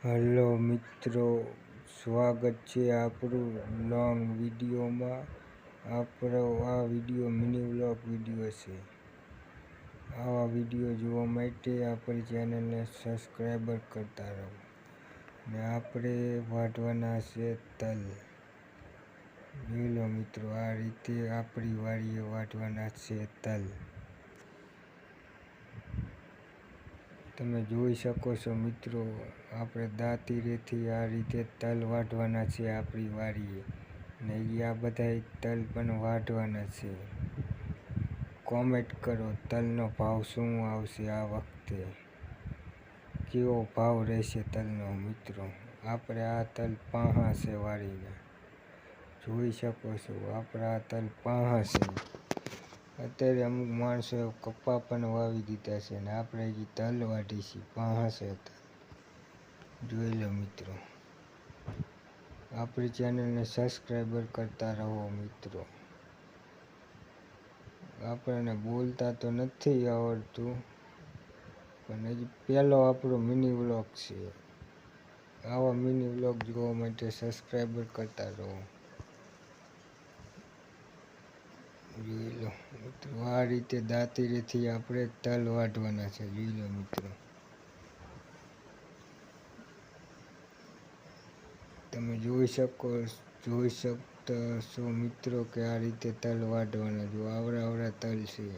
Hello મિત્રો, સ્વાગત છે આપણું લોંગ વિડીયોમાં. આપણો આ વિડીયો મિની વ્લોગ વિડીયો છે. આવા વિડીયો જોવા માટે આપણી ચેનલને સબસ્ક્રાઈબર કરતા રહો. ને આપણે વાઢવાના છે તલ. જોઈ લો મિત્રો, આ રીતે આપણી વાડીએ વાઢવાના છે તલ. તમે જોઈ શકો છો મિત્રો, આપણે દાંતીરેથી આ રીતે તલ વાઢવાના છે આપણી વાડીએ. ને આ બધા તલ પણ વાઢવાના છે. કોમેન્ટ કરો તલનો ભાવ શું આવશે આ વખતે, કેવો ભાવ રહેશે તલનો મિત્રો. આપણે આ તલ પાહા છે વાડીના, જોઈ શકો છો. આપણા આ તલ પાહા છે. અત્યારે અમુક માણસો કપા પણ વાવી દીધા છે ને આપણે હજી તલ વાઢી છે. પાહા છે તલ, જોઈ લો મિત્રો. આપણી ચેનલને સબસ્ક્રાઈબર કરતા રહો મિત્રો. આપણને બોલતા તો નથી આવડતું, પણ હજી પહેલો આપણો મિની વ્લોગ છે. આવા મિની વ્લોગ જોવા માટે સબસ્ક્રાઈબર કરતા રહો. જોઈ લો મિત્રો, આ રીતે દાંતીરેથી આપણે તલ વાઢવાના છે. જોઈ લો મિત્રો, તમે જોઈ શકતા છો મિત્રો કે આ રીતે તલ વાઢવાના. જો આવડા તલ છે.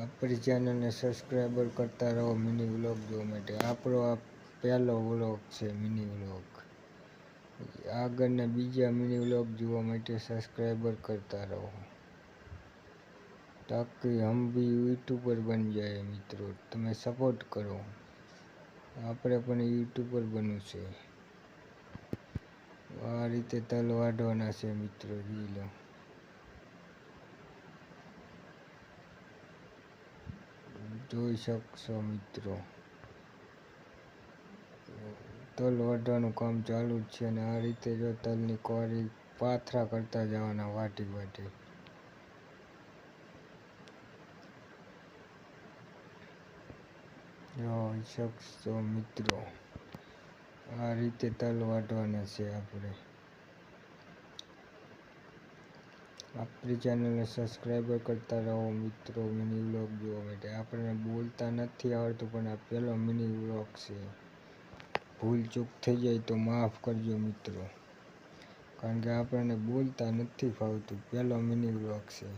આપણી ચેનલને સબસ્ક્રાઈબર કરતા રહો મિની વ્લોગ જોવા માટે. આપણો આ પહેલો વ્લોગ છે મિની વ્લોગ. આગળના બીજા મિની વ્લોગ જોવા માટે સબસ્ક્રાઈબર કરતા રહો, તાકી હમ ભી यूट्यूबर बन जाए મિત્રો. તમે સપોર્ટ કરો, આપણે પણ यूट्यूबर બનવું છે. આ રીતે તલ વાઢવાના છે મિત્રો. જોઈ લો, જોઈ શકશો મિત્રો. તલ વાઢવાનું કામ ચાલુ જ છે ને આ રીતે જો તલની ક્વારી પાથરા કરતા જવાના વાટી. જોઈ શકશો મિત્રો, આ રીતે તલ વાઢવાના છે આપણે. આપણી ચેનલને સબસ્ક્રાઈબર કરતા રહો મિત્રો મિની વ્લોગ જોવા માટે. આપણને બોલતા નથી આવડતું, પણ આ પહેલો મિની વ્લોગ છે. ભૂલ ચૂક થઈ જાય તો માફ કરજો મિત્રો, કારણ કે આપણને બોલતા નથી ફાવતું. પહેલો મિની વ્લોગ છે.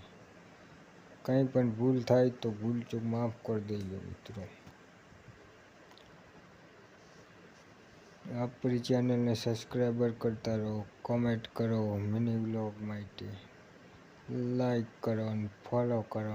કંઈ પણ ભૂલ થાય તો ભૂલ ચૂક માફ કરી દેજો મિત્રો. આપણી ચેનલને સબસ્ક્રાઈબર કરતા રહો, કોમેન્ટ કરો મિની વ્લોગ માટે, લાઈક કરો અને ફોલો કરો.